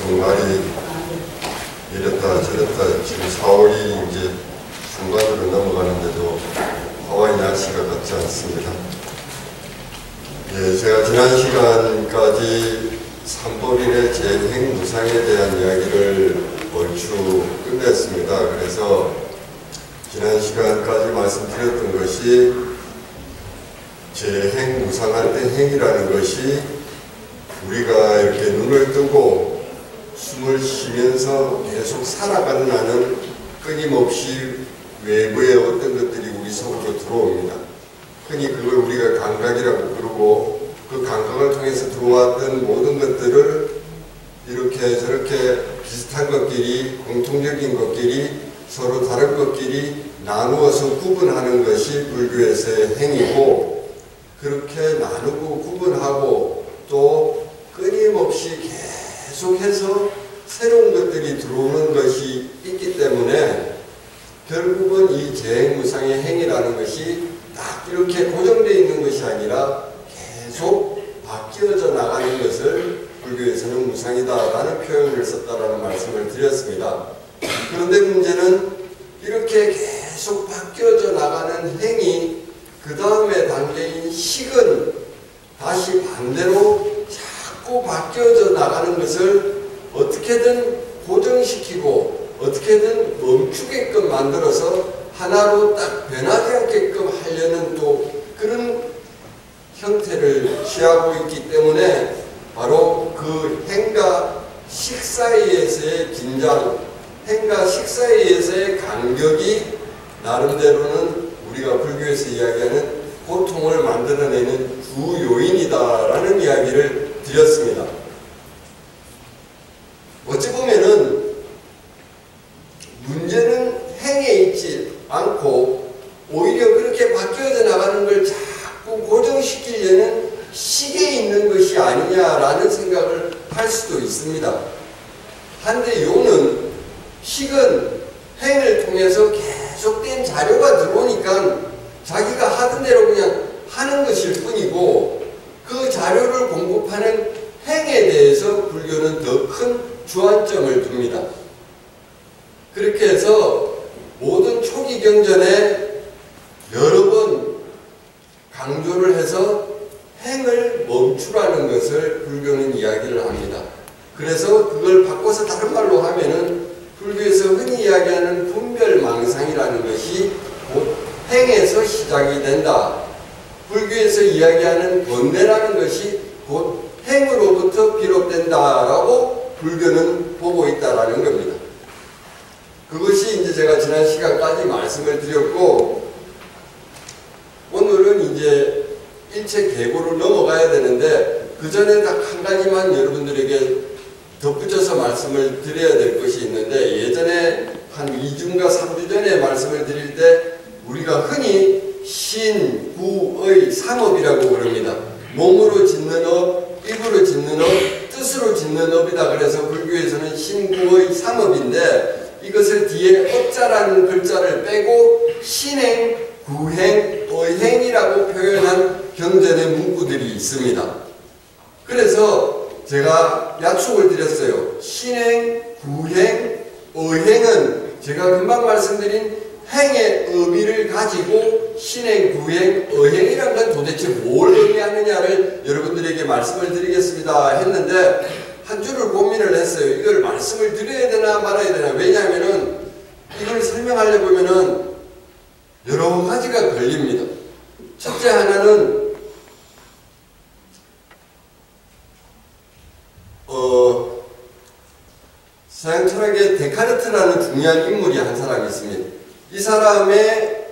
정말이 이랬다 저랬다. 지금 4월이 이제 중반으로 넘어가는데도 하와이 날씨가 같지 않습니다. 예, 제가 지난 시간까지 삼법인의 재행무상에 대한 이야기를 얼추 끝냈습니다. 그래서 지난 시간까지 말씀드렸던 것이 재행무상할 때 행이라는 것이 우리가 이렇게 눈을 뜨고 숨을 쉬면서 계속 살아가는 한은 끊임없이 외부의 어떤 것들이 우리 속으로 들어옵니다. 흔히 그걸 우리가 감각이라고 부르고 그 감각을 통해서 들어왔던 모든 것들을 이렇게 저렇게 비슷한 것끼리 공통적인 것끼리 서로 다른 것끼리 나누어서 구분하는 것이 불교에서의 행위고, 그렇게 나누고 구분하고 또 끊임없이 계속해서 새로운 것들이 들어오는 것이 있기 때문에 결국은 이 재행무상의 행위라는 것이 딱 이렇게 고정되어 있는 것이 아니라 계속 바뀌어져 나가는 것을 불교에서는 무상이다라는 표현을 썼다라는 말씀을 드렸습니다. 그런데 문제는 이렇게 계속 바뀌어져 나가는 행위, 그 다음에 단계인 식은 다시 반대로 자꾸 바뀌어져 나가는 것을 어떻게든 고정시키고 어떻게든 멈추게끔 만들어서 하나로 딱 변하지 않게끔 하려는 또 그런 형태를 취하고 있기 때문에 바로 그 행과 식 사이에서의 긴장, 행과 식 사이에서의 간격이 나름대로는 우리가 불교에서 이야기하는 고통을 만들어내는 주 요인이다라는 이야기를 드렸습니다. 어찌 보면은 문제는 행에 있지 않고 오히려 그렇게 바뀌어져 나가는 걸 자꾸 고정시키려는 식에 있는 것이 아니냐라는 생각을 할 수도 있습니다. 한데 요는 식은 행을 통해서 계속된 자료가 들어오니까 자기가 하던 대로 그냥 하는 것일 뿐이고, 그 자료를 공급하는 행에 대해서 불교는 더 큰 주안점을 둡니다. 그렇게 해서 모든 초기 경전에 여러 번 강조를 해서 행을 멈추라는 것을 불교는 이야기를 합니다. 그래서 그걸 바꿔서 다른 말로 하면은 불교에서 흔히 이야기하는 분별망상이라는 것이 곧 행에서 시작이 된다. 불교에서 이야기하는 번뇌라는 것이 곧 행으로부터 비롯된다라고 불교는 보고 있다라는 겁니다. 그것이 이제 제가 지난 시간까지 말씀을 드렸고, 오늘은 이제 일체 계보로 넘어가야 되는데 그 전에 딱 한 가지만 여러분들에게 덧붙여서 말씀을 드려야 될 것이 있는데, 예전에 한 2주인가 3주 전에 말씀을 드릴 때 우리가 흔히 신, 구, 의, 삼업이라고 그럽니다. 몸으로 짓는 업, 입으로 짓는 업, 뜻으로 짓는 업이다. 그래서 불교에서는 신, 구, 의, 삼업인데 이것을 뒤에 업자라는 글자를 빼고 신행, 구행, 의행이라고 표현한 경전의 문구들이 있습니다. 그래서 제가 야축을 드렸어요. 신행, 구행, 의행은 제가 금방 말씀드린 행의 의미를 가지고 신행, 구행, 의행이란 건 도대체 뭘 의미하느냐를 여러분들에게 말씀을 드리겠습니다 했는데 한 주를 고민을 했어요. 이걸 말씀을 드려야 되나 말아야 되나. 왜냐하면은 이걸 설명하려면은 여러 가지가 걸립니다. 첫째 하나는 서양 철학의 데카르트라는 중요한 인물이 한 사람이 있습니다. 이 사람의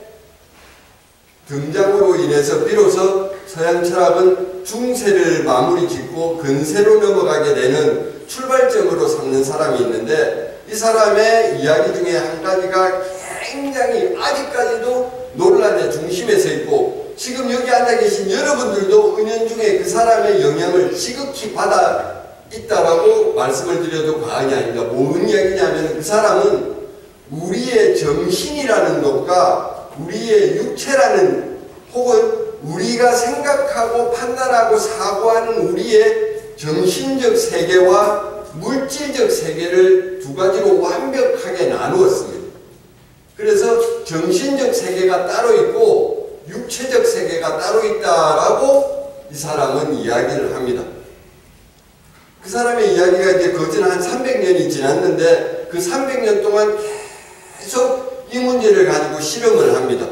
등장으로 인해서 비로소 서양 철학은 중세를 마무리 짓고 근세로 넘어가게 되는 출발점으로 삼는 사람이 있는데, 이 사람의 이야기 중에 한 가지가 굉장히 아직까지도 논란의 중심에 서 있고, 지금 여기 앉아 계신 여러분들도 은연중에 그 사람의 영향을 지극히 받아 있다라고 말씀을 드려도 과언이 아닙니다. 뭔 이야기냐면 그 사람은 우리의 정신이라는 것과 우리의 육체라는, 혹은 우리가 생각하고 판단하고 사고하는 우리의 정신적 세계와 물질적 세계를 두 가지로 완벽하게 나누었습니다. 그래서 정신적 세계가 따로 있고 육체적 세계가 따로 있다라고 이 사람은 이야기를 합니다. 그 사람의 이야기가 이제 거진 한 300년이 지났는데 그 300년 동안 계속 이 문제를 가지고 실험을 합니다.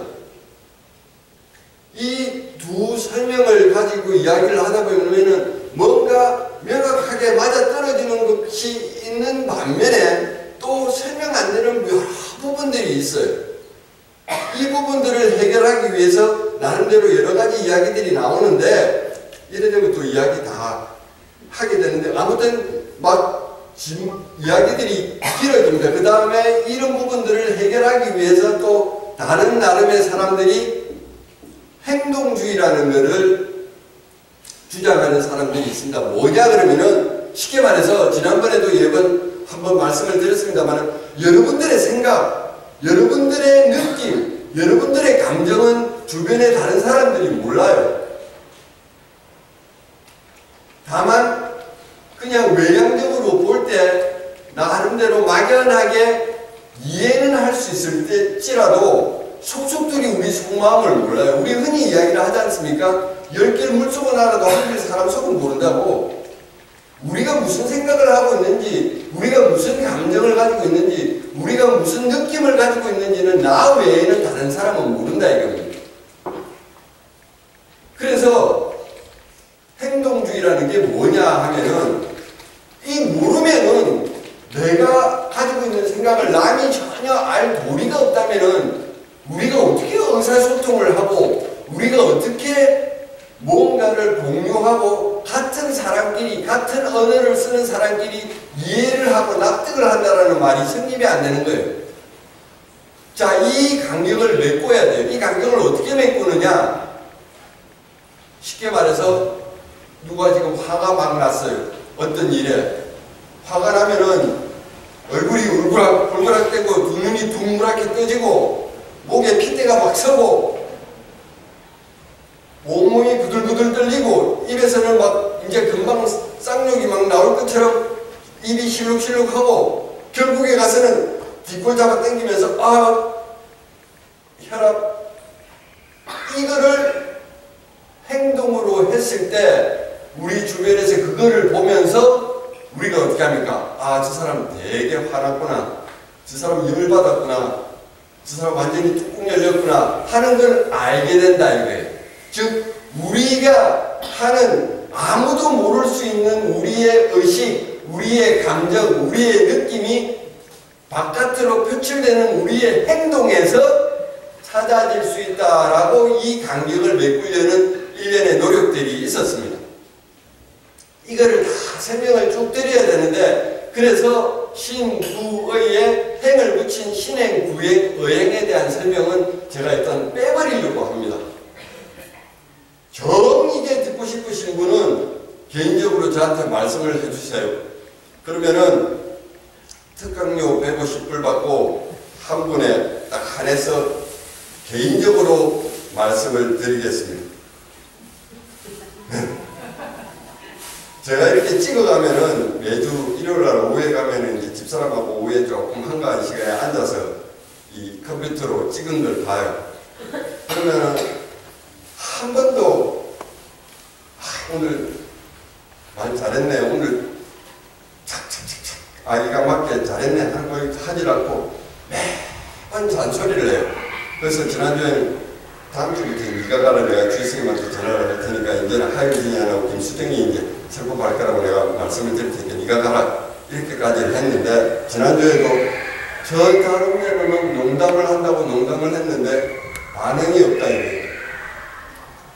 이 두 설명을 가지고 이야기를 하다 보면은 뭔가 명확하게 맞아떨어지는 것이 있는 반면에 또 설명 안 되는 여러 부분들이 있어요. 이 부분들을 해결하기 위해서 나름대로 여러 가지 이야기들이 나오는데 이래 되면 또 이야기 다 하게 되는데 아무튼 막 이야기들이 길어집니다. 그 다음에 이런 부분들을 해결하기 위해서 또 다른 나름의 사람들이 행동주의라는 것을 주장하는 사람들이 있습니다. 뭐냐 그러면은 쉽게 말해서 지난번에도 한번 말씀을 드렸습니다만 여러분들의 생각, 여러분들의 느낌, 여러분들의 감정은 주변의 다른 사람들이 몰라요. 다만 그냥 외향적으로 볼 때 나름대로 막연하게 이해는 할 수 있을지라도 속속들이 우리 속마음을 몰라요. 우리 흔히 이야기를 하지 않습니까? 10개를 물속은 알아도 한 개 사람 속은 모른다고. 우리가 무슨 생각을 하고 있는지, 우리가 무슨 감정을 가지고 있는지, 우리가 무슨 느낌을 가지고 있는지는 나 외에는 다른 사람은 모른다 이겁니다. 그래서 행동주의라는 게 뭐냐 하면은 이 모르면은 내가 가지고 있는 생각을 남이 전혀 알 도리가 없다면은 우리가 어떻게 의사소통을 하고 우리가 어떻게 뭔가를 공유하고 같은 사람끼리 같은 언어를 쓰는 사람끼리 이해를 하고 납득을 한다라는 말이 성립이 안 되는 거예요. 자, 이 간격을 메꿔야 돼요. 이 간격을 어떻게 메꾸느냐? 쉽게 말해서 누가 지금 화가 막 났어요. 어떤 일에 화가 나면은 얼굴이 울그락불그락되고 두 눈이 둥그랗게 떠지고 목에 핏대가 막 서고 온몸이 부들부들 떨리고 입에서는 막 이제 금방 쌍욕이 막 나올 것처럼 입이 실룩실룩하고 결국에 가서는 뒷골 잡아 당기면서 혈압 이거를 행동으로 했을 때 우리 주변에서 그거를 보면서 우리가 어떻게 합니까? 저 사람 되게 화났구나. 저 사람 열받았구나. 저 사람 완전히 뚜껑 열렸구나 하는 걸 알게 된다 이거예요. 즉 우리가 하는 아무도 모를 수 있는 우리의 의식, 우리의 감정, 우리의 느낌이 바깥으로 표출되는 우리의 행동에서 찾아질 수 있다라고 이 간격을 메꾸려는 일련의 노력들이 있었습니다. 이거를 다 설명을 쭉 드려야 되는데 그래서 신구의에 행을 붙인 신행구의행에 대한 설명은 제가 일단 빼버리려고 합니다. 정 이게 듣고 싶으신 분은 개인적으로 저한테 말씀을 해주세요. 그러면은 특강료 150불 받고 한 분에 딱 한해서 개인적으로 말씀을 드리겠습니다. 제가 이렇게 찍어가면은 매주 일요일날 오후에 가면은 이제 집사람하고 오후에 조금 한가한 시간에 앉아서 이 컴퓨터로 찍은 걸 봐요. 그러면은 한 번도 오늘 많이 잘했네, 오늘 착착착착 아이가 맞게 잘했네 하는 걸 하지 않고 매번 잔소리를 해요. 그래서 지난주에는 다음 주부터 네가 가라 내가 주스님한테 전화를 할 테니까 이제는 하윤진이하고 김수정이 이제 설법 할 거라고 내가 말씀을 드릴 테니까 네가 가라 이렇게까지를 했는데 지난주에도 저 다른 면은 농담을 한다고 농담을 했는데 반응이 없다 이거예요.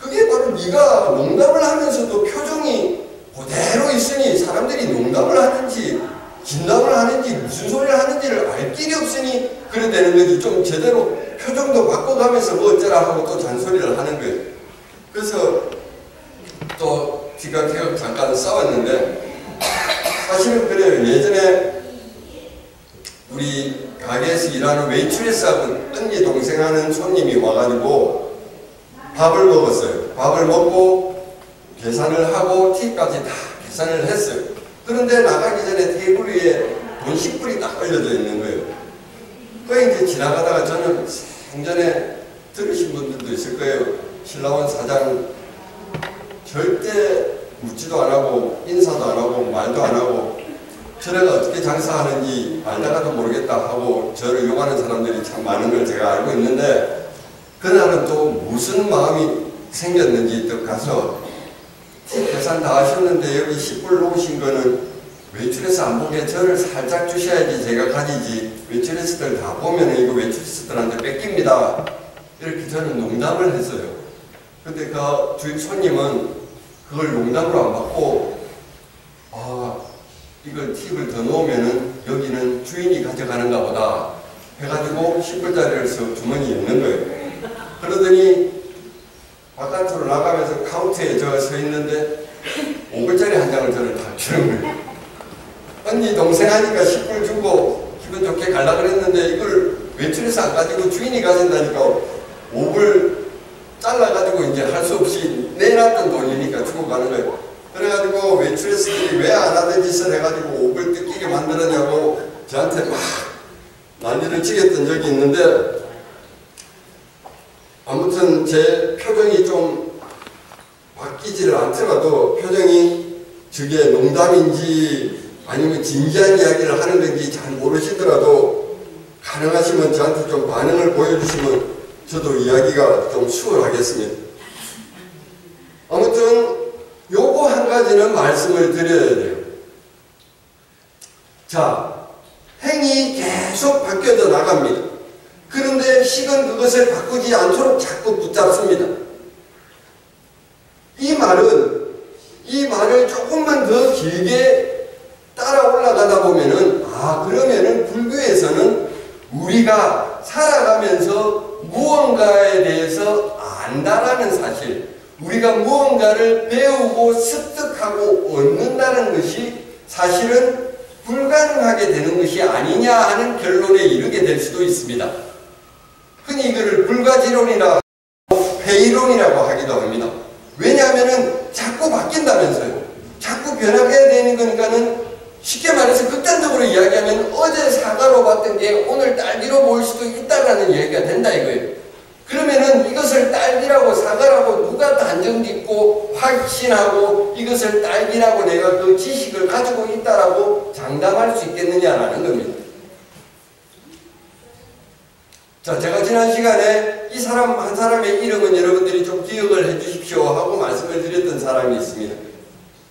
그게 바로 네가 농담을 하면서도 표정이 그대로 있으니 사람들이 농담을 하는지 진담을 하는지 무슨 소리를 하는지를 알 길이 없으니 그래 되는 거지. 좀 제대로 표정도 바꿔가면서 뭐 어쩌라 하고 또 잔소리를 하는 거예요. 그래서 또 지각해서 잠깐 싸웠는데 사실은 그래요. 예전에 우리 가게에서 일하는 웨이트레스하고 언니 동생 하는 손님이 와가지고 밥을 먹었어요. 밥을 먹고 계산을 하고 팁까지 다 계산을 했어요. 그런데 나가기 전에 테이블 위에 돈 10불이 딱 걸려져 있는 거예요. 그 이제 지나가다가 저는 생전에 들으신 분들도 있을 거예요. 신라원 사장 절대 묻지도 안 하고 인사도 안 하고 말도 안 하고 저래가 어떻게 장사하는지 알다가도 모르겠다 하고 저를 욕하는 사람들이 참 많은 걸 제가 알고 있는데, 그날은 또 무슨 마음이 생겼는지 또 가서 계산 다 하셨는데 여기 10불 놓으신 거는 외출해서 안 보게 저를 살짝 주셔야지 제가 가지지, 외출해서들 다 보면 이거 외출해서들한테 뺏깁니다. 이렇게 저는 농담을 했어요. 근데 그 주인 손님은 그걸 농담으로 안 받고, 아, 이걸 팁을 더 넣으면은 여기는 주인이 가져가는가 보다 해가지고 10불짜리를 주머니에 넣는 거예요. 그러더니 바깥으로 나가면서 카운터에 저 서 있는데 5불짜리 한 장을 저를 다 주는 거예요. 언니 동생 하니까 10불 주고 기분 좋게 가려고 그랬는데 이걸 외출해서 안 가지고 주인이 가진다니까 5불 잘라가지고 이제 할 수 없이 내놨던 돈이니까 주고 가는 거예요. 그래가지고 외출해서 왜 안 하던 짓을 해가지고 5불 뜯기게 만들었냐고 저한테 막 난리를 치겠던 적이 있는데, 아무튼 제 표정이 좀 바뀌지를 않더라도 표정이 저게 농담인지 아니면 진지한 이야기를 하는 건지 잘 모르시더라도 가능하시면 저한테 좀 반응을 보여주시면 저도 이야기가 좀 수월하겠습니다. 아무튼 요거 한 가지는 말씀을 드려야 돼요. 자, 행이 계속 바뀌어져 나갑니다. 그런데 식은 그것을 바꾸지 않도록 자꾸 붙잡습니다. 이 말을 조금만 더 길게 따라 올라가다 보면은, 아, 그러면은 불교에서는 우리가 살아가면서 무언가에 대해서 안다라는 사실, 우리가 무언가를 배우고 습득하고 얻는다는 것이 사실은 불가능하게 되는 것이 아니냐 하는 결론에 이르게 될 수도 있습니다. 흔히 이거를 불가지론이나 회의론이라고 하기도 합니다. 왜냐하면 자꾸 바뀐다면서요. 자꾸 변화해야 되는 거니까는, 쉽게 말해서 극단적으로 이야기하면 어제 사과로 봤던 게 오늘 딸기로 보일 수도 있다라는 얘기가 된다 이거예요. 그러면은 이것을 딸기라고 사과라고 누가 단정 짓고 확신하고 이것을 딸기라고 내가 그 지식을 가지고 있다라고 장담할 수 있겠느냐라는 겁니다. 자, 제가 지난 시간에 이 사람 한 사람의 이름은 여러분들이 좀 기억을 해 주십시오 하고 말씀을 드렸던 사람이 있습니다.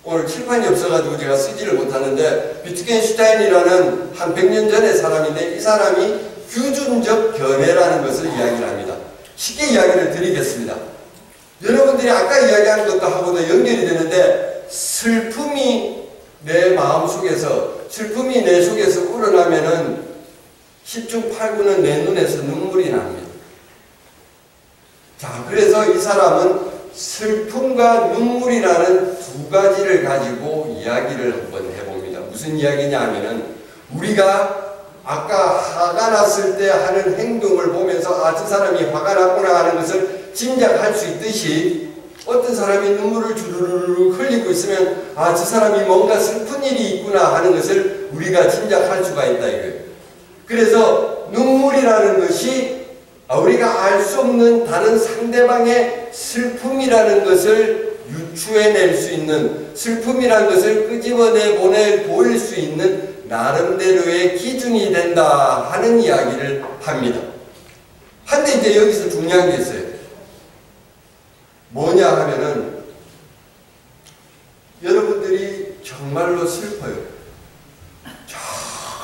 오늘 칠판이 없어가지고 제가 쓰지를 못하는데, 비트겐슈타인이라는 한 100년 전의 사람인데, 이 사람이 규준적 견해라는 것을 이야기를 합니다. 쉽게 이야기를 드리겠습니다. 여러분들이 아까 이야기한 것도 하고도 연결이 되는데, 슬픔이 내 마음속에서, 슬픔이 내 속에서 우러나면은 10중 8구는 내 눈에서 눈물이 납니다. 자, 그래서 이 사람은 슬픔과 눈물이라는 두 가지를 가지고 이야기를 한번 해봅니다. 무슨 이야기냐 하면은, 우리가 아까 화가 났을 때 하는 행동을 보면서 아, 저 사람이 화가 났구나 하는 것을 짐작할 수 있듯이, 어떤 사람이 눈물을 주르르 흘리고 있으면 아, 저 사람이 뭔가 슬픈 일이 있구나 하는 것을 우리가 짐작할 수가 있다 이거예요. 그래서 눈물이라는 것이 우리가 알 수 없는 다른 상대방의 슬픔이라는 것을 유추해낼 수 있는, 슬픔이라는 것을 끄집어내 보일 수 있는 나름대로의 기준이 된다 하는 이야기를 합니다. 한데 이제 여기서 중요한 게 있어요. 뭐냐 하면은, 여러분들이 정말로 슬퍼요.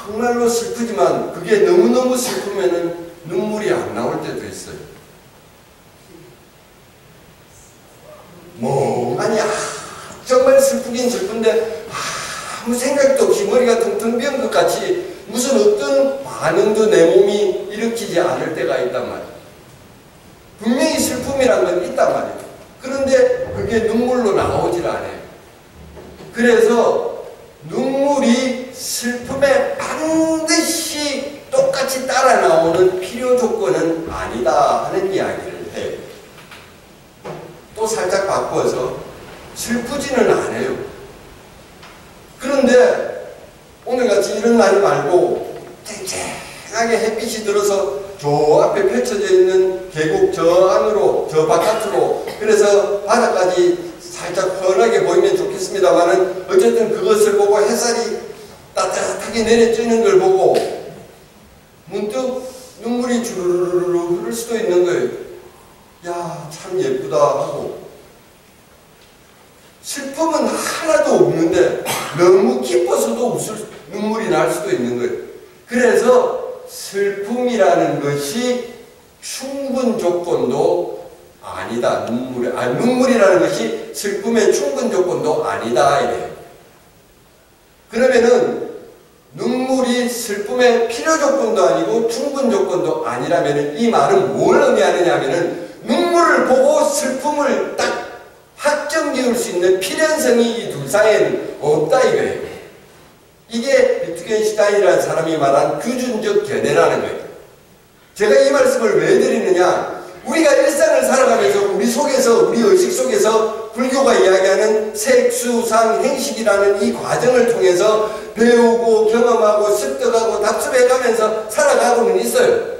정말로 슬프지만 그게 너무너무 슬프면은 눈물이 안 나올 때도 있어요. 아니, 정말 슬프긴 슬픈데 아무 생각도 없이 머리가 텅텅 비은 것 같이 무슨 어떤 반응도 내 몸이 일으키지 않을 때가 있단 말이에요. 분명히 슬픔이란 건 있단 말이에요. 그런데 그게 눈물로 나오질 않아요. 그래서 눈물이 슬픔에 반드시 똑같이 따라 나오는 필요 조건은 아니다 하는 이야기를 해요. 또 살짝 바꿔서 슬프지는 않아요. 그런데 이런 날이 말고 쨍쨍하게 햇빛이 들어서 저 앞에 펼쳐져 있는 계곡 저 안으로 저 바깥으로 그래서 바다까지 살짝 훤하게 보이면 좋겠습니다만은 어쨌든 그것을 보고 햇살이 따뜻하게 내려쬐는 걸 보고 문득 눈물이 주르르르 흐를 수도 있는 거예요. 야, 참 예쁘다 하고 슬픔은 하나도 없는데 너무 기뻐서도 눈물이 날 수도 있는 거예요. 그래서 슬픔이라는 것이 충분 조건도 아니다. 눈물이라는 것이 슬픔의 충분 조건도 아니다. 이래요. 그러면은 눈물이 슬픔의 필요 조건도 아니고 충분 조건도 아니라면 이 말은 뭘 의미하느냐 하면은 눈물을 보고 슬픔을 딱 확정 지을 수 있는 필연성이 이 둘 사이에는 없다 이거예요. 이게 비트겐슈타인이라는 사람이 말한 규준적 견해라는 거예요. 제가 이 말씀을 왜 드리느냐, 우리가 일상을 살아가면서 우리 속에서 우리 의식 속에서 불교가 이야기하는 색수상 행식이라는 이 과정을 통해서 배우고 경험하고 습득하고 답습해가면서 살아가고는 있어요.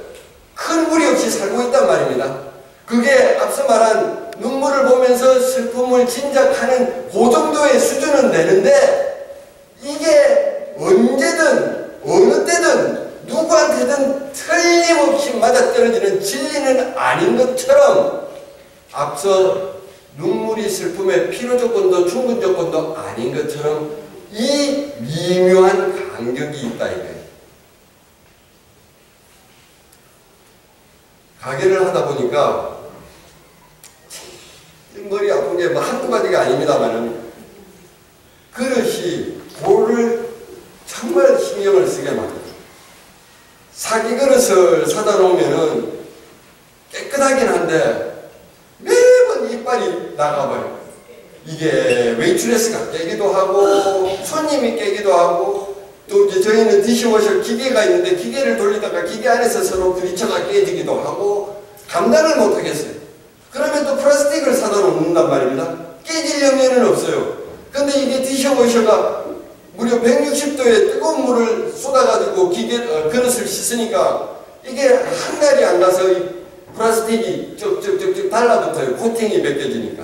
큰 무리 없이 살고 있단 말입니다. 그게 앞서 말한 눈물을 보면서 슬픔을 짐작하는 그 정도의 수준은 되는데 이게 언제든 어느 때든 누구한테든 틀림없이 맞아떨어지는 진리는 아닌 것처럼 앞서 눈물이 슬픔의 필요 조건도 충분 조건도 아닌 것처럼 이 미묘한 간격이 있다 이거예요. 가게를 하다 보니까 머리 아픈 게 뭐 한두 가지가 아닙니다만은 그릇이 볼을 정말 신경을 쓰게 만들어요. 사기 그릇을 사다 놓으면은 깨끗하긴 한데 매번 이빨이 나가버려요. 이게 웨이트레스가 깨기도 하고 손님이 깨기도 하고 또 이제 저희는 디시워셔 기계가 있는데 기계를 돌리다가 기계 안에서 서로 부딪혀가 깨지기도 하고 감당을 못하겠어요. 그러면 또 플라스틱을 사다 놓는단 말입니다. 깨질 염려는 없어요. 근데 이게 디시워셔가 무려 160도의 뜨거운 물을 쏟아가지고 그릇을 씻으니까 이게 한 달이 안 가서 이 플라스틱이 쩍쩍쩍쩍 달라붙어요. 코팅이 벗겨지니까.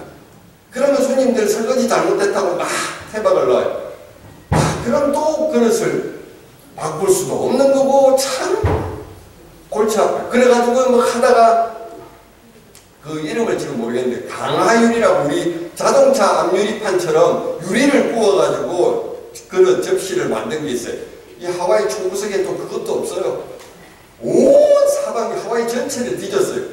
그러면 손님들 설거지 잘못했다고 막 태박을 놔요. 그럼 또 그릇을 바꿀 수도 없는 거고 참 골치 아파요. 그래가지고 뭐 하다가 그 이름을 지금 모르겠는데 강화유리라고 우리 자동차 앞유리판처럼 유리를 구워가지고 그런 접시를 만든 게 있어요. 이 하와이 총구석에 또 그것도 없어요. 온 사방이 하와이 전체를 뒤졌어요.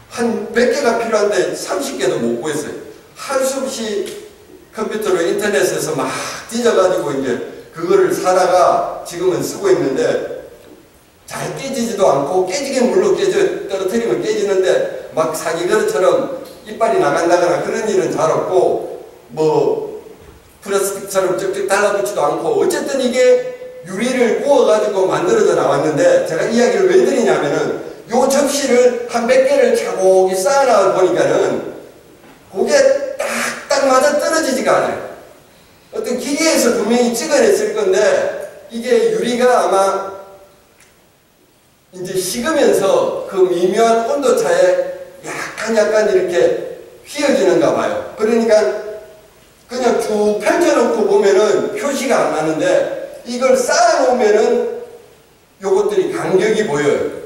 한 100개가 필요한데 30개도 못 구했어요. 할 수 없이 컴퓨터로 인터넷에서 막 뒤져가지고 이제 그거를 사다가 지금은 쓰고 있는데 잘 깨지지도 않고 깨지긴 물론 떨어뜨리면 깨지는데 막 사기 그릇처럼 이빨이 나간다거나 그런 일은 잘 없고 뭐 플라스틱처럼 쩍쩍 달라붙지도 않고 어쨌든 이게 유리를 구워가지고 만들어져 나왔는데 제가 이야기를 왜 드리냐면은 요 접시를 한 100개를 차곡이 쌓아놔 보니까는 그게 딱딱 맞아 떨어지지가 않아요. 어떤 기계에서 분명히 찍어냈을 건데 이게 유리가 아마 이제 식으면서 그 미묘한 온도차에 약간 이렇게 휘어지는가 봐요. 그러니까 그냥 쭉 펼쳐놓고 보면은 표시가 안 나는데 이걸 쌓아놓으면은 요것들이 간격이 보여요.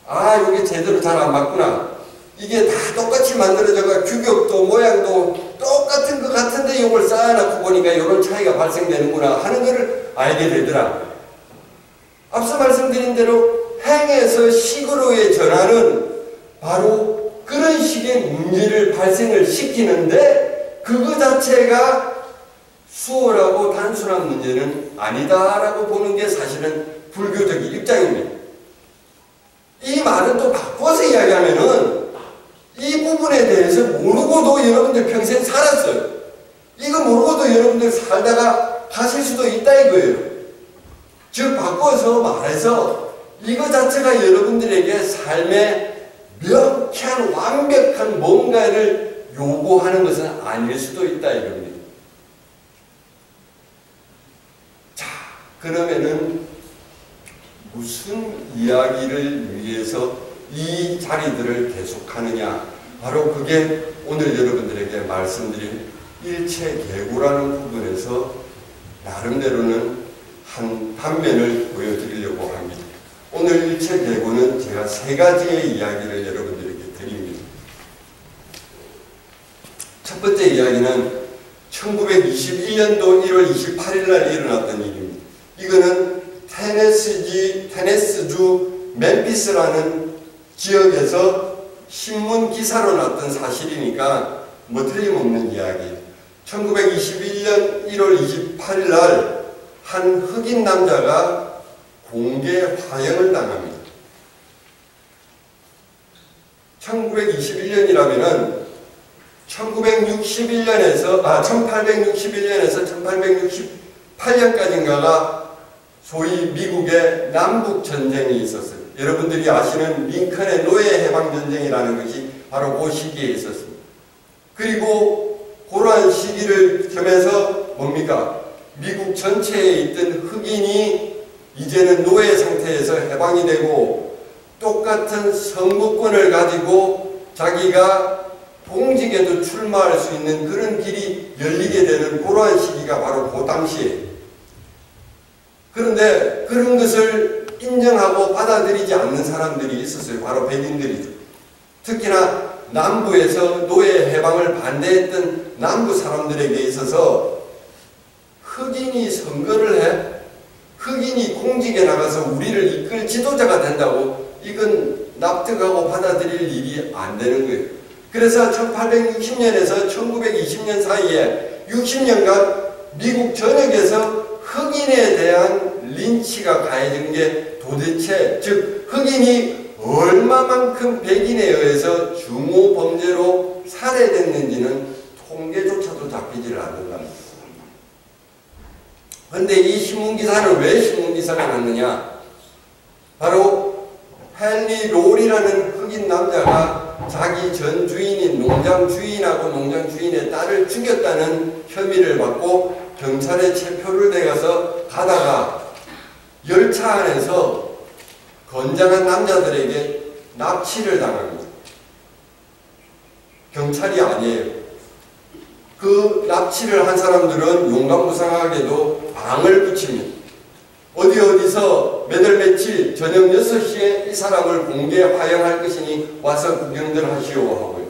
아, 요게 제대로 잘 안 맞구나. 이게 다 똑같이 만들어져가 규격도 모양도 똑같은 것 같은데 요걸 쌓아놓고 보니까 요런 차이가 발생되는구나 하는 것을 알게 되더라. 앞서 말씀드린 대로 행에서 식으로의 전환은 바로 그런 식의 문제를 발생을 시키는데 그거 자체가 수월하고 단순한 문제는 아니다라고 보는 게 사실은 불교적인 입장입니다. 이 말은 또 바꿔서 이야기하면은 이 부분에 대해서 모르고도 여러분들 평생 살았어요. 이거 모르고도 여러분들 살다가 가실 수도 있다 이거예요. 즉 바꿔서 말해서 이거 자체가 여러분들에게 삶의 명쾌한 완벽한 뭔가를 요구하는 것은 아닐 수도 있다 이겁니다. 자, 그러면은 무슨 이야기를 위해서 이 자리들을 계속하느냐? 바로 그게 오늘 여러분들에게 말씀드린 일체계고라는 부분에서 나름대로는 한 단면을 보여드리려고 합니다. 오늘 일체계고는 제가 세 가지의 이야기를 여러분들에게 드립니다. 첫 번째 이야기는 1921년도 1월 28일 날 일어났던 일입니다. 이거는 테네시주 멤피스라는 지역에서 신문 기사로 났던 사실이니까 뭐 틀림없는 이야기예요. 1921년 1월 28일 날 한 흑인 남자가 공개 화형을 당합니다. 1921년이라면은 1861년에서 1868년까지인가가 소위 미국의 남북전쟁이 있었어요. 여러분들이 아시는 링컨의 노예해방전쟁이라는 것이 바로 그 시기에 있었습니다. 그리고 그러한 시기를 겸해서 뭡니까? 미국 전체에 있던 흑인이 이제는 노예 상태에서 해방이 되고 똑같은 선거권을 가지고 자기가 공직에도 출마할 수 있는 그런 길이 열리게 되는 그러한 시기가 바로 그 당시에. 그런데 그런 것을 인정하고 받아들이지 않는 사람들이 있었어요. 바로 백인들이죠. 특히나 남부에서 노예 해방을 반대했던 남부 사람들에게 있어서 흑인이 선거를 해? 흑인이 공직에 나가서 우리를 이끌 지도자가 된다고? 이건 납득하고 받아들일 일이 안 되는 거예요. 그래서 1860년에서 1920년 사이에 60년간 미국 전역에서 흑인에 대한 린치가 가해진 게 도대체, 즉 흑인이 얼마만큼 백인에 의해서 중호 범죄로 살해됐는지는 통계조차도 잡히질 않는다. 그런데 이 신문기사는 왜 신문기사가 났느냐? 바로 헨리 롤이라는 흑인 남자가 자기 전 주인인 농장 주인하고 농장 주인의 딸을 죽였다는 혐의를 받고 경찰에 체포를 돼가서 가다가 열차 안에서 건장한 남자들에게 납치를 당합니다. 경찰이 아니에요. 그 납치를 한 사람들은 용감무상하게도 방을 붙입니다. 어디서 몇 월 며칠 저녁 6시에 이 사람을 공개 화형할 것이니 와서 구경들 하시오 하고요.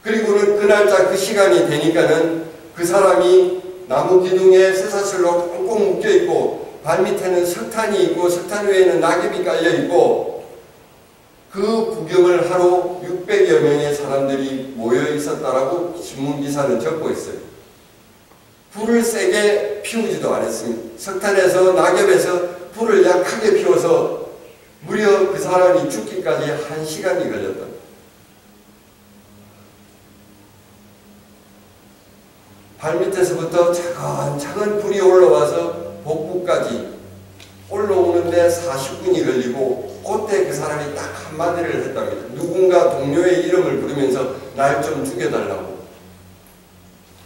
그리고는 그 날짜 그 시간이 되니까는 그 사람이 나무 기둥에 쇠사슬로 꽁꽁 묶여있고 발밑에는 석탄이 있고 석탄 위에는 낙엽이 깔려있고 그 구경을 하러 600여 명의 사람들이 모여 있었다라고 신문기사는 적고 있어요. 불을 세게 피우지도 않았습니다. 석탄에서 낙엽에서 불을 약하게 피워서 무려 그 사람이 죽기까지 1시간이 걸렸다. 발밑에서부터 차근차근 불이 올라와서 복부까지 올라오는데 40분이 걸리고 그때 그 사람이 딱 한마디를 했답니다. 누군가 동료의 이름을 부르면서 날 좀 죽여달라고.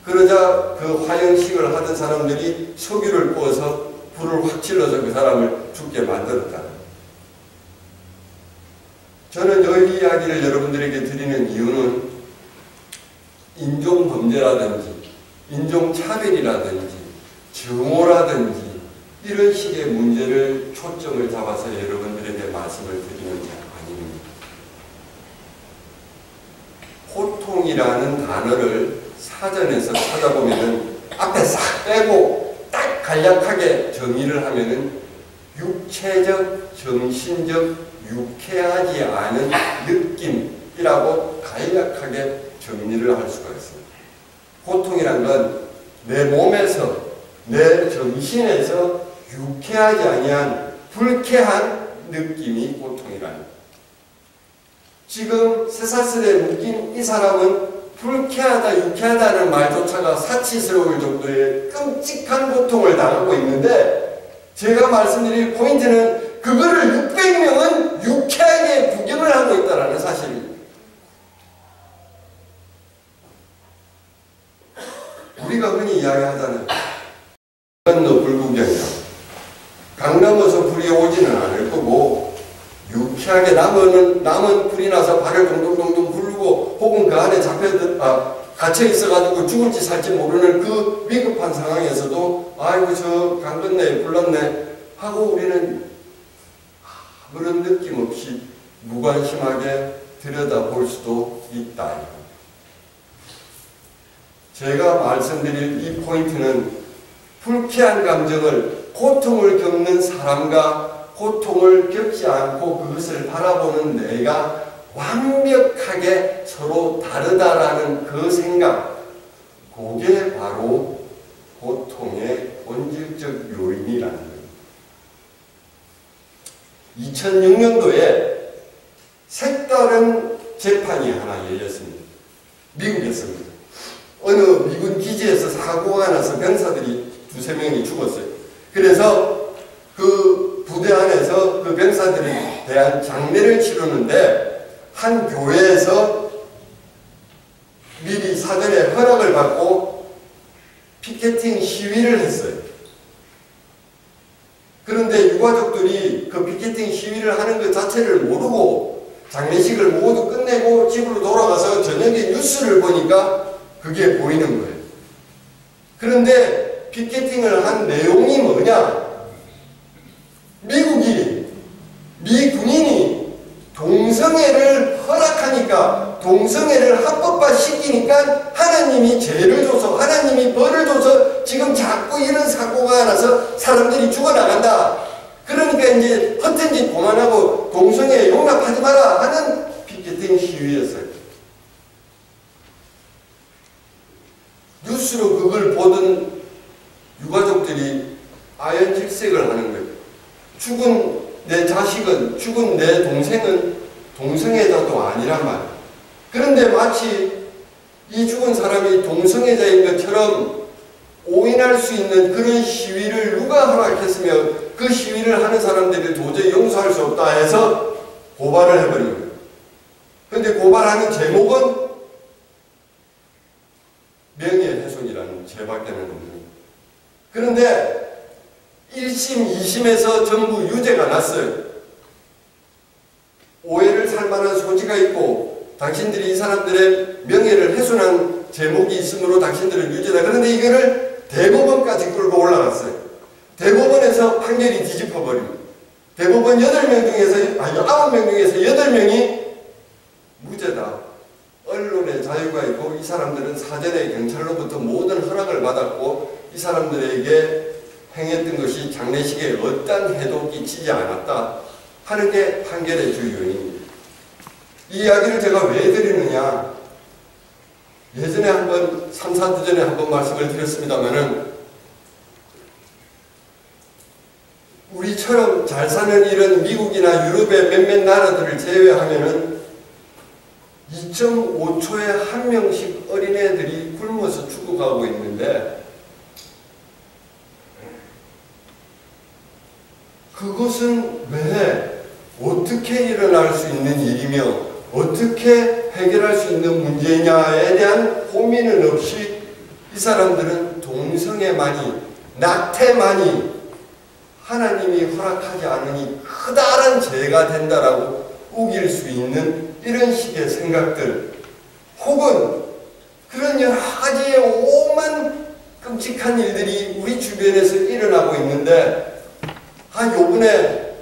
그러자 그 화형식을 하던 사람들이 석유를 부어서 불을 확 질러서 그 사람을 죽게 만들었다. 저는 이 이야기를 여러분들에게 드리는 이유는 인종범죄라든지 인종차별이라든지 증오라든지 이런 식의 문제를 초점을 잡아서 여러분들에게 말씀을 드리는 게 아닙니다. 호통이라는 단어를 사전에서 찾아보면은 앞에 싹 빼고 딱 간략하게 정의를 하면은 육체적, 정신적, 유쾌하지 않은 느낌이라고 간략하게 정리를 할 수가 있습니다. 고통이란 건 내 몸에서, 내 정신에서 유쾌하지 아니한 불쾌한 느낌이 고통이라는. 지금 쇠사슬에 묶인 이 사람은 불쾌하다, 유쾌하다는 말조차가 사치스러울 정도의 끔찍한 고통을 당하고 있는데 제가 말씀드릴 포인트는 그거를 600명은 유쾌하게 구경을 하고 있다는 사실입니다. 우리가 흔히 이야기하자는 건너 불구경이라고. 강 넘어서 불이 오지는 않을 거고 유쾌하게 남은 불이 나서 발을 동동동동 굴르고 혹은 그 안에 갇혀 있어가지고 죽을지 살지 모르는 그 위급한 상황에서도 아이고 저 강 건너에 불 났네 하고 우리는 아무런 느낌 없이 무관심하게 들여다볼 수도 있다. 제가 말씀드릴 이 포인트는 불쾌한 감정을 고통을 겪는 사람과 고통을 겪지 않고 그것을 바라보는 내가 완벽하게 서로 다르다라는 그 생각, 그게 바로 고통의 본질적 요인이라는 거예요. 2006년도에 색다른 재판이 하나 열렸습니다. 미국이었습니다. 어느 미군 기지에서 사고가 나서 병사들이 두세 명이 죽었어요. 그래서 그 부대 안에서 그 병사들에 대한 장례를 치르는데 한 교회에서 미리 사전에 허락을 받고 피켓팅 시위를 했어요. 그런데 유가족들이 그 피켓팅 시위를 하는 것 자체를 모르고 장례식을 모두 끝내고 집으로 돌아가서 저녁에 뉴스를 보니까 그게 보이는 거예요. 그런데 피켓팅을 한 내용이 뭐냐? 미 군인이 동성애를 허락하니까, 동성애를 합법화 시키니까 하나님이 죄를 줘서, 하나님이 벌을 줘서 지금 자꾸 이런 사고가 나서 사람들이 죽어나간다. 그러니까 이제 허튼 짓 그만하고 동성애 용납하지 마라 하는 피켓팅 시위였어요. 뉴스로 그걸 보던 유가족들이 아연질색을 하는 거예요. 죽은 내 자식은, 죽은 내 동생은 동성애자도 아니란 말이에요. 그런데 마치 이 죽은 사람이 동성애자인 것처럼 오인할 수 있는 그런 시위를 누가 허락했으며 그 시위를 하는 사람들이 도저히 용서할 수 없다 해서 고발을 해버린 거예요. 그런데 고발하는 제목은 명예훼손이라는 죄밖에는 없는 거예요. 그런데 1심, 2심에서 전부 유죄가 났어요. 오해를 살 만한 소지가 있고 당신들이 이 사람들의 명예를 훼손한 제목이 있으므로 당신들은 유죄다. 그런데 이거를 대법원까지 끌고 올라갔어요. 대법원에서 판결이 뒤집어버립니다. 대법원 9명 중에서, 9명 중에서 8명이 무죄다. 언론의 자유가 있고 이 사람들은 사전에 경찰로부터 모든 허락을 받았고 이 사람들에게 행했던 것이 장례식에 어떠한 해도 끼치지 않았다 하는 게 판결의 주 요인입니다. 이 이야기를 제가 왜 드리느냐, 예전에 한번 3, 4주 전에 한번 말씀을 드렸습니다마는 우리처럼 잘 사는 이런 미국이나 유럽의 몇몇 나라들을 제외하면은 2.5초에 한 명씩 어린애들이 굶어서 죽어가고 있는데 그것은 왜 어떻게 일어날 수 있는 일이며 어떻게 해결할 수 있는 문제냐에 대한 고민은 없이 이 사람들은 동성애만이, 낙태만이 하나님이 허락하지 않으니 커다란 죄가 된다라고 우길 수 있는 이런 식의 생각들, 혹은 그런 여러 가지의 오만 끔찍한 일들이 우리 주변에서 일어나고 있는데, 요번에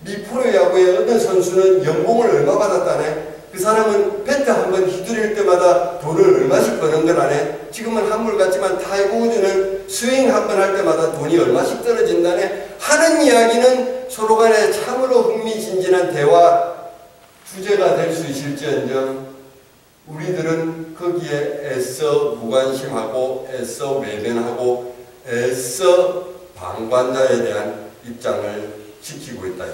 미 프로야구의 어떤 선수는 연봉을 얼마 받았다네? 그 사람은 배트 한번 휘두를 때마다 돈을 얼마씩 버는 걸 아네? 지금은 한물 같지만 타이거 우즈는 스윙 한번 할 때마다 돈이 얼마씩 떨어진다네? 하는 이야기는 서로 간에 참으로 흥미진진한 대화 주제가 될 수 있을지언정 우리들은 거기에 애써 무관심하고 애써 외면하고 애써 방관자에 대한 입장을 지키고 있다.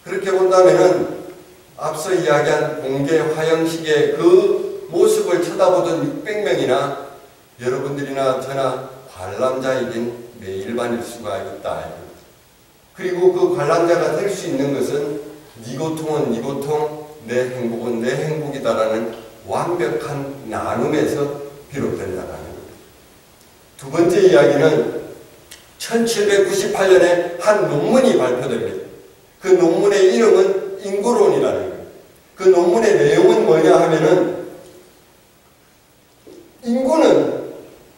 그렇게 본다면은 앞서 이야기한 공개 화형식의 그 모습을 쳐다보던 600명이나 여러분들이나 저나 관람자이긴 매일반일 수가 있다. 그리고 그 관람자가 될 수 있는 것은 네 고통은 네 고통, 내 행복은 내 행복이다라는 완벽한 나눔에서 비롯된다는 겁니다. 두 번째 이야기는 1798년에 한 논문이 발표됩니다. 그 논문의 이름은 인구론이라는 거예요. 그 논문의 내용은 뭐냐 하면은 인구는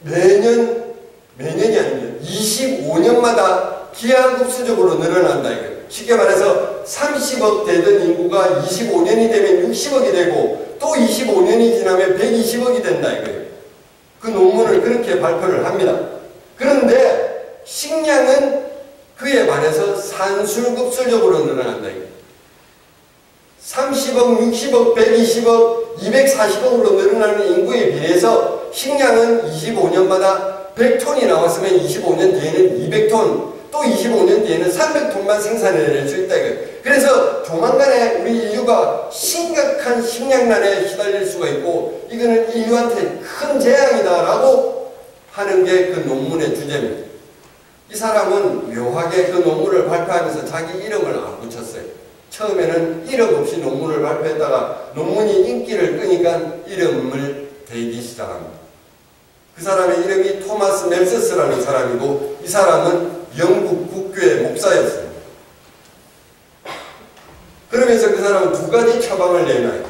매년이 아닙니다. 25년마다 기하급수적으로 늘어난다 이거예요. 쉽게 말해서 30억 되던 인구가 25년이 되면 60억이 되고 또 25년이 지나면 120억이 된다 이거예요. 그 논문을 그렇게 발표를 합니다. 그런데 식량은 그에 반해서 산술급수적으로 늘어난다 이거예요. 30억, 60억, 120억, 240억으로 늘어나는 인구에 비해서 식량은 25년마다 100톤이 나왔으면 25년 뒤에는 200톤, 또 25년 뒤에는 300톤만 생산해낼 수 있다 이거예요. 그래서 조만간에 우리 인류가 심각한 식량난에 시달릴 수가 있고 이거는 인류한테 큰 재앙이다라고 하는 게 그 논문의 주제입니다. 이 사람은 묘하게 그 논문을 발표하면서 자기 이름을 안 붙였어요. 처음에는 이름 없이 논문을 발표했다가 논문이 인기를 끄니까 이름을 대기 시작합니다. 그 사람의 이름이 토마스 멜서스라는 사람이고 이 사람은 영국 국교의 목사였습니다. 그러면서 그 사람은 두 가지 처방을 내놔요.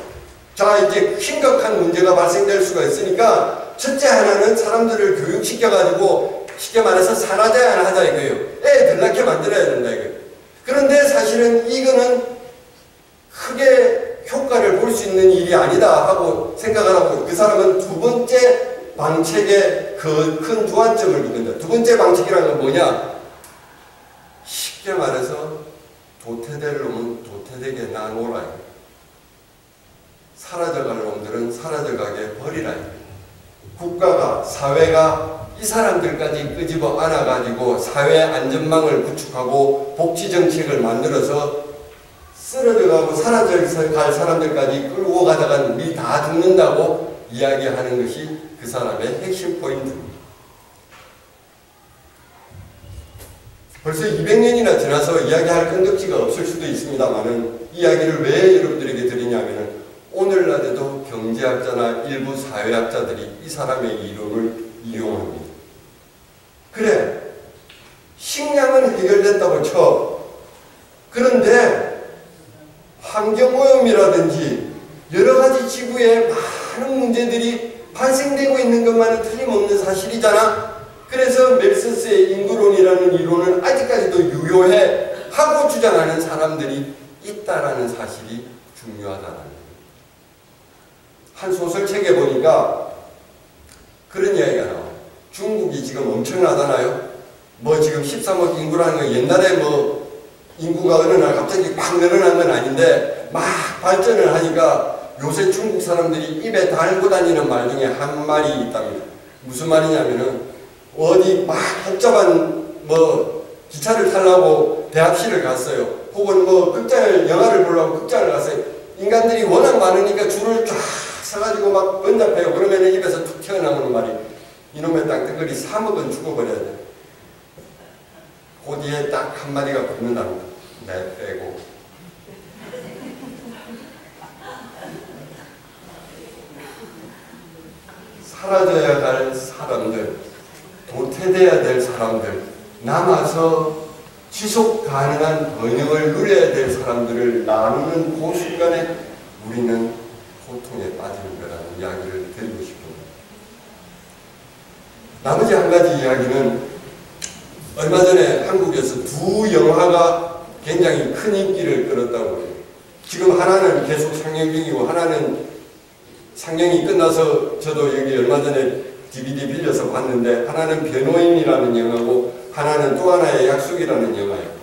자, 이제 심각한 문제가 발생될 수가 있으니까 첫째 하나는 사람들을 교육시켜가지고 쉽게 말해서 산화제한을 하자 이거예요. 애 덜 낳게 만들어야 된다 이거예요. 그런데 사실은 이거는 크게 효과를 볼 수 있는 일이 아니다 하고 생각을 하고 그 사람은 두 번째 방책에 그 큰 주안점을 두는다. 두 번째 방책이라는 건 뭐냐? 쉽게 말해서 도태될 놈은 도태되게 놔놓으라. 사라져갈 놈들은 사라져가게 버리라. 국가가, 사회가 이 사람들까지 끄집어 안아가지고 사회 안전망을 구축하고 복지정책을 만들어서 쓰러져가고 사라져갈 사람들까지 끌고 가다가 우리 다 죽는다고 이야기하는 것이 그 사람의 핵심 포인트입니다. 벌써 200년이나 지나서 이야기할 끈덕지가 없을 수도 있습니다만은 이야기를 왜 여러분들에게 드리냐면은 오늘날에도 경제학자나 일부 사회학자들이 이 사람의 이론을 이용합니다. 그래, 식량은 해결됐다고 쳐. 그런데 환경오염이라든지 여러가지 지구에 많은 문제들이 발생되고 있는 것만은 틀림없는 사실이잖아. 그래서 멜서스의 인구론이라는 이론은 아직까지도 유효해 하고 주장하는 사람들이 있다라는 사실이 중요하다는 거예요. 한 소설책에 보니까 그런 이야기가 나와요. 중국이 지금 엄청나잖아요. 뭐 지금 13억 인구라는 거 옛날에 뭐 인구가 어느 날 갑자기 막 늘어난 건 아닌데 막 발전을 하니까 요새 중국 사람들이 입에 달고 다니는 말 중에 한 말이 있답니다. 무슨 말이냐면은 어디 막 복잡한 뭐 기차를 타려고 대합실을 갔어요. 혹은 뭐 영화를 보려고 극장을 갔어요. 인간들이 워낙 많으니까 줄을 쫙 서가지고 막 번잡해요. 그러면 입에서 툭 튀어나오는 말이 이놈의 땅덩어리 3억은 죽어버려야 돼. 그 뒤에 딱 한마디가 붙는답니다. 내 빼고. 사라져야 할 사람들, 도태돼야 될 사람들, 남아서 지속 가능한 번영을 누려야 될 사람들을 나누는 그 순간에 우리는 고통에 빠지는 거라는 이야기를 드리고 싶습니다. 나머지 한 가지 이야기는 얼마 전에 한국에서 두 영화가 굉장히 큰 인기를 끌었다고 해요. 지금 하나는 계속 상영 중이고 하나는 상영이 끝나서 저도 여기 얼마 전에 DVD 빌려서 봤는데 하나는 변호인이라는 영화고 하나는 또 하나의 약속이라는 영화예요.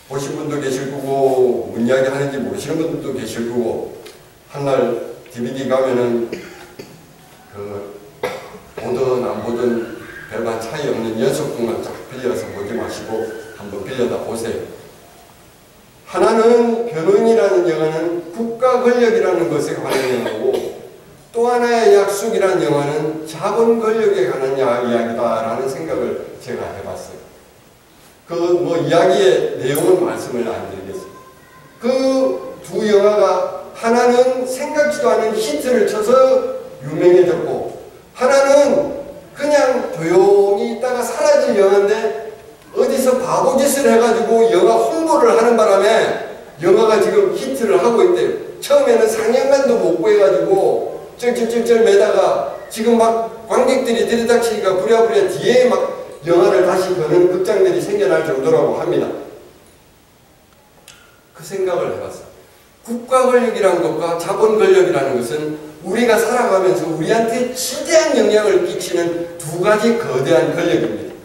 보신 분도 계실 거고 뭔 이야기 하는지 모르시는 분들도 계실 거고 한날 DVD 가면은 그 보든 안 보든 별반 차이 없는 연속극만 쫙 빌려서 보지 마시고 한번 빌려다 보세요. 하나는 변호인이라는 영화는 국가 권력이라는 것에 관한 영화고 또 하나의 약속이라는 영화는 자본 권력에 관한 이야기다라는 생각을 제가 해봤어요. 그 뭐 이야기의 내용은 말씀을 안 드리겠습니다. 그 두 영화가 하나는 생각지도 않은 히트를 쳐서 유명해졌고 하나는 그냥 조용히 있다 영화인데 어디서 바보짓을 해가지고 영화 홍보를 하는 바람에 영화가 지금 히트를 하고 있대요. 처음에는 상영관도 못 구해가지고 쩔쩔쩔쩔 매다가 지금 막 관객들이 들이닥치니까 부랴부랴 뒤에 막 영화를 다시 보는 극장들이 생겨날 정도라고 합니다. 그 생각을 해봤어요. 국가 권력이라는 것과 자본 권력이라는 것은 우리가 살아가면서 우리한테 지대한 영향을 끼치는 두 가지 거대한 권력입니다.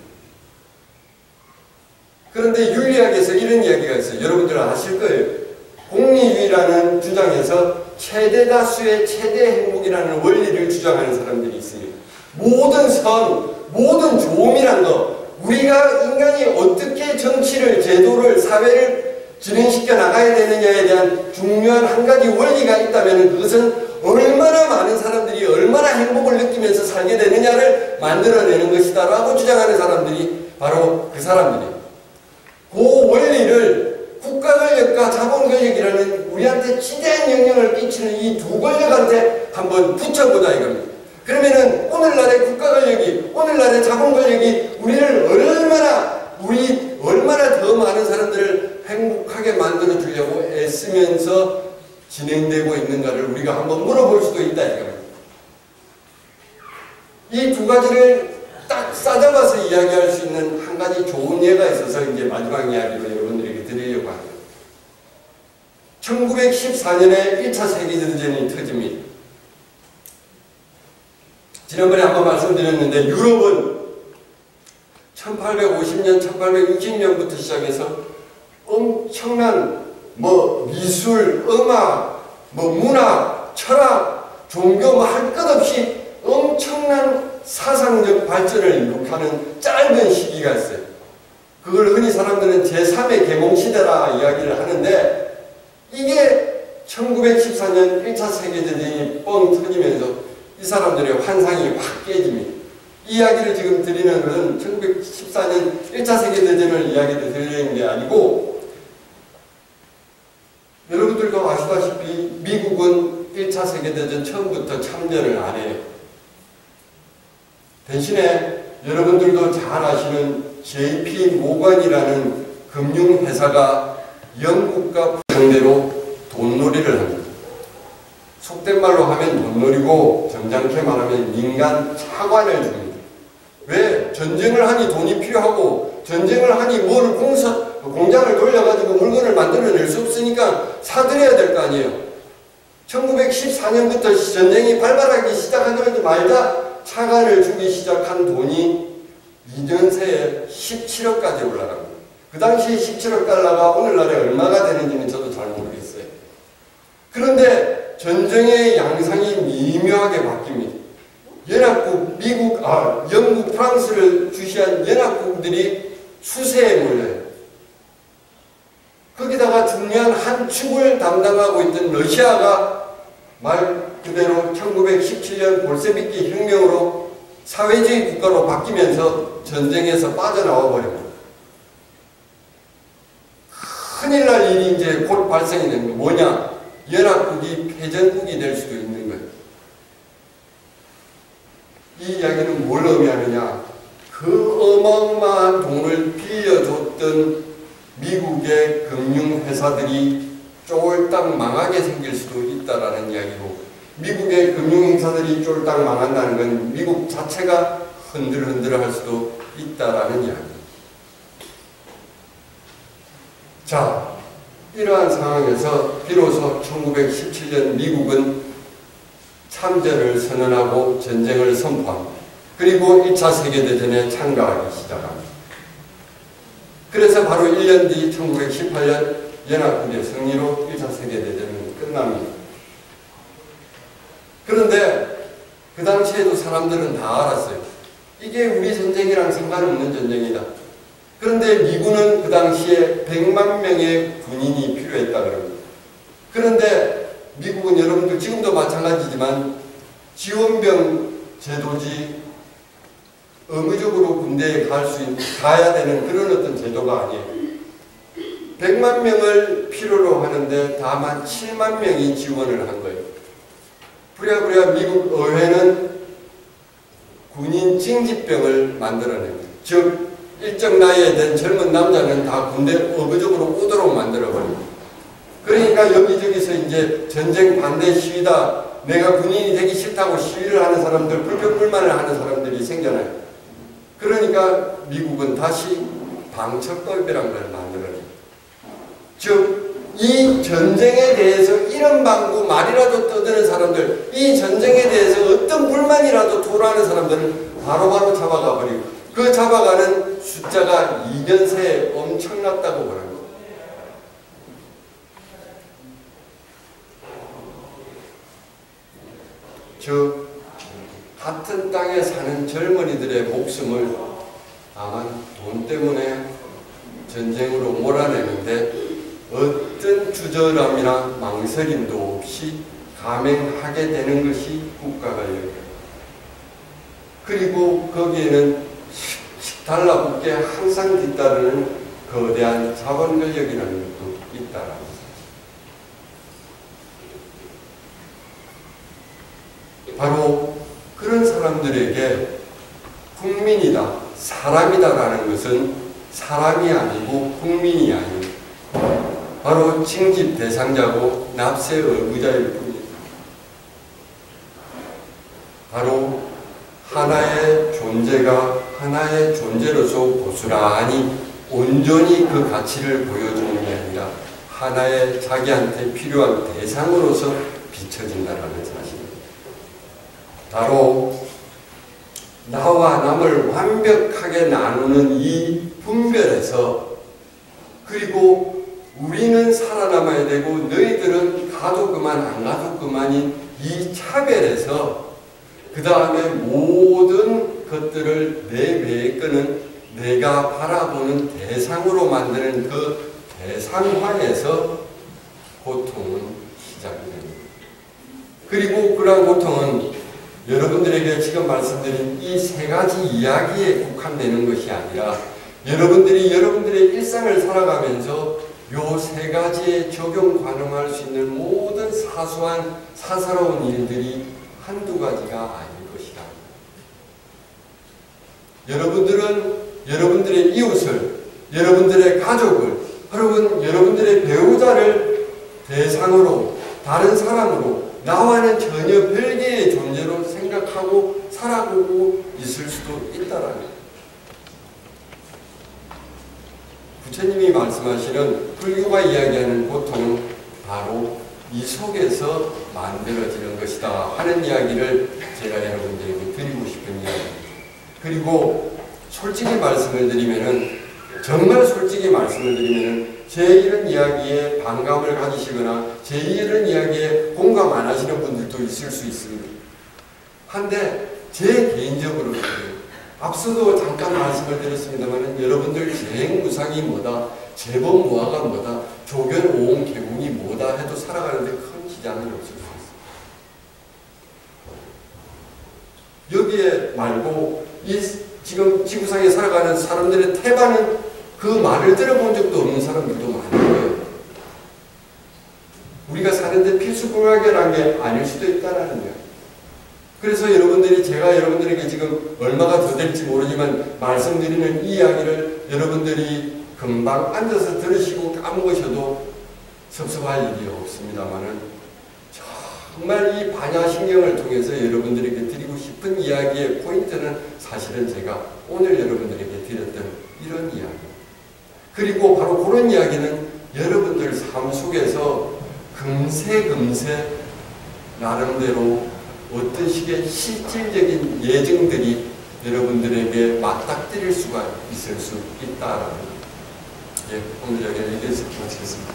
그런데 윤리학에서 이런 이야기가 있어요. 여러분들 아실 거예요. 공리주의라는 주장에서 최대 다수의 최대 행복이라는 원리를 주장하는 사람들이 있습니다. 모든 선, 모든 좋음이란 것, 우리가 인간이 어떻게 정치를, 제도를, 사회를 진행시켜 나가야 되느냐에 대한 중요한 한 가지 원리가 있다면 그것은 얼마나 많은 사람들이 얼마나 행복을 느끼면서 살게 되느냐를 만들어내는 것이다 라고 주장하는 사람들이 바로 그 사람들이에요. 그 원리를 국가 권력과 자본 권력이라는 우리한테 지대한 영향을 끼치는 이 두 권력한테 한번 붙여보자 이겁니다. 그러면은 오늘날의 국가 권력이, 오늘날의 자본 권력이 우리를 얼마나 더 많은 사람들을 행복하게 만들어 주려고 애쓰면서 진행되고 있는가를 우리가 한번 물어볼 수도 있다 이겁니다. 이 두 가지를 딱 싸잡아서 이야기할 수 있는 한 가지 좋은 예가 있어서 이제 마지막 이야기로 여러분들에게 드리려고 합니다. 1914년에 1차 세계대전이 터집니다. 지난번에 한번 말씀드렸는데 유럽은 1850년, 1860년부터 시작해서 엄청난 미술, 음악, 문학, 철학, 종교 할 것 없이 엄청난 사상적 발전을 이룩하는 짧은 시기가 있어요. 그걸 흔히 사람들은 제3의 계몽시대라 이야기를 하는데 이게 1914년 1차 세계대전이 뻥 터지면서 이 사람들의 환상이 확 깨집니다. 이 이야기를 지금 드리는 것은 1914년 1차 세계대전을 이야기를 드리는 게 아니고 여러분들도 아시다시피 미국은 1차 세계대전 처음부터 참전을 안 해요. 대신에 여러분들도 잘 아시는 JP 모건이라는 금융회사가 영국과 상대로 돈놀이를 합니다. 속된 말로 하면 돈놀이고 점잖게 말하면 민간 차관을 줍니다. 왜? 전쟁을 하니 돈이 필요하고 전쟁을 하니 공장을 돌려가지고 물건을 만들어낼 수 없으니까 사들여야 될 거 아니에요. 1914년부터 전쟁이 발발하기 시작하자마자 차관을 주기 시작한 돈이 2년 새에 17억까지 올라갑니다. 그 당시 17억 달러가 오늘날에 얼마가 되는지는 저도 잘 모르겠어요. 그런데 전쟁의 양상이 미묘하게 바뀝니다. 영국, 프랑스를 주시한 연합국들이 수세에 몰려요. 거기다가 중요한 한 축을 담당하고 있던 러시아가 말 그대로 1917년 볼셰비키 혁명으로 사회주의 국가로 바뀌면서 전쟁에서 빠져나와 버립니다. 큰일 날 일이 이제 곧 발생이 되는 거 뭐냐? 연합국이 패전국이 될 수도 있는 거예요. 이 이야기는 뭘 의미하느냐? 그 어마어마한 돈을 빌려줬던 미국의 금융회사들이 쫄딱 망하게 생길 수도 있다라는 이야기고, 미국의 금융회사들이 쫄딱 망한다는 건 미국 자체가 흔들흔들할 수도 있다라는 이야기. 자, 이러한 상황에서 비로소 1917년 미국은 참전을 선언하고 전쟁을 선포합니다. 그리고 1차 세계대전에 참가하기 시작합니다. 그래서 바로 1년 뒤 1918년 연합국의 승리로 1차 세계대전은 끝납니다. 그런데 그 당시에도 사람들은 다 알았어요. 이게 우리 전쟁이랑 상관없는 전쟁이다. 그런데 미군은 그 당시에 100만 명의 군인이 필요했다 그럽니다. 그런데 미국은 여러분들 지금도 마찬가지지만 지원병 제도지 의무적으로 군대에 가야 되는 그런 어떤 제도가 아니에요. 100만 명을 필요로 하는데 다만 7만 명이 지원을 한 거예요. 부랴부랴 미국 의회는 군인 징집병을 만들어냅니다. 즉 일정 나이에 된 젊은 남자는 다 군대 의무적으로 오도록 만들어버립니다. 그러니까 여기저기서 이제 전쟁 반대 시위다, 내가 군인이 되기 싫다고 시위를 하는 사람들, 불평불만을 하는 사람들이 생겨나요. 그러니까 미국은 다시 방첩법이라는 걸 만들어요. 즉 이 전쟁에 대해서 이런 방구 말이라도 떠드는 사람들, 이 전쟁에 대해서 어떤 불만이라도 토로하는 사람들은 바로바로 잡아가 버리고, 그 잡아가는 숫자가 2년 새에 엄청났다고 보는 거예요. 즉 같은 땅에 사는 젊은이들의 목숨을 아마 돈 때문에 전쟁으로 몰아내는데 어떤 주저함이나 망설임도 없이 감행하게 되는 것이 국가가 여겨요. 그리고 거기에는 달라붙게 항상 뒤따르는 거대한 자본 권력이라는 것도 있다라는 사실. 바로 그런 사람들에게 국민이다, 사람이다라는 것은 사람이 아니고 국민이 아니고 바로 징집 대상자고 납세 의무자일 뿐입니다. 바로 하나의 존재가 하나의 존재로서 고스란히 온전히 그 가치를 보여주는 게 아니라 하나의 자기한테 필요한 대상으로서 비춰진다는 사실입니다. 바로 나와 남을 완벽하게 나누는 이 분별에서, 그리고 우리는 살아남아야 되고 너희들은 가도 그만 안 가도 그만인 이 차별에서 그 다음에 모든 것들을 내 외에 끄는 내가 바라보는 대상으로 만드는 그 대상화에서 고통은 시작이 됩니다. 그리고 그러한 고통은 여러분들에게 지금 말씀드린 이 세 가지 이야기에 국한되는 것이 아니라 여러분들이 여러분들의 일상을 살아가면서 요 세 가지에 적용 가능할 수 있는 모든 사소한 사사로운 일들이 한두 가지가 아닌 것이다. 여러분들은 여러분들의 이웃을, 여러분들의 가족을, 여러분들의 배우자를 대상으로, 다른 사람으로, 나와는 전혀 별개의 존재로 생각하고 살아보고 있을 수도 있다라는 거예요. 부처님이 말씀하시는 불교가 이야기하는 고통은 바로 이 속에서 만들어지는 것이다 하는 이야기를 제가 여러분들에게 드리고 싶은 이야기입니다. 그리고 솔직히 말씀을 드리면은, 정말 솔직히 말씀을 드리면은 제 이런 이야기에 반감을 가지시거나 제 이런 이야기에 공감 안 하시는 분들도 있을 수 있습니다. 한데 제 개인적으로 앞서도 잠깐 말씀을 드렸습니다만 여러분들 재행무상이 뭐다, 재범무화가 뭐다, 조견, 오온, 개궁이 뭐다 해도 살아가는데 큰 지장은 없을 수 있습니다. 여기에 말고 이 지금 지구상에 살아가는 사람들의 태반은 그 말을 들어본 적도 없는 사람들도 많은 거예요. 우리가 사는데 필수공학이라는 게 아닐 수도 있다는 거예요. 그래서 제가 여러분들에게 지금 얼마가 더 될지 모르지만 말씀드리는 이 이야기를 여러분들이 금방 앉아서 들으시고 까먹으셔도 섭섭할 일이 없습니다만은 정말 이 반야신경을 통해서 여러분들에게 드리고 싶은 이야기의 포인트는 사실은 제가 오늘 여러분들에게 드렸던 이런 이야기. 그리고 바로 그런 이야기는 여러분들 삶 속에서 금세 나름대로 어떤 식의 실질적인 예증들이 여러분들에게 맞닥뜨릴 수가 있을 수 있다라는 것. 오늘 여기서 마치겠습니다.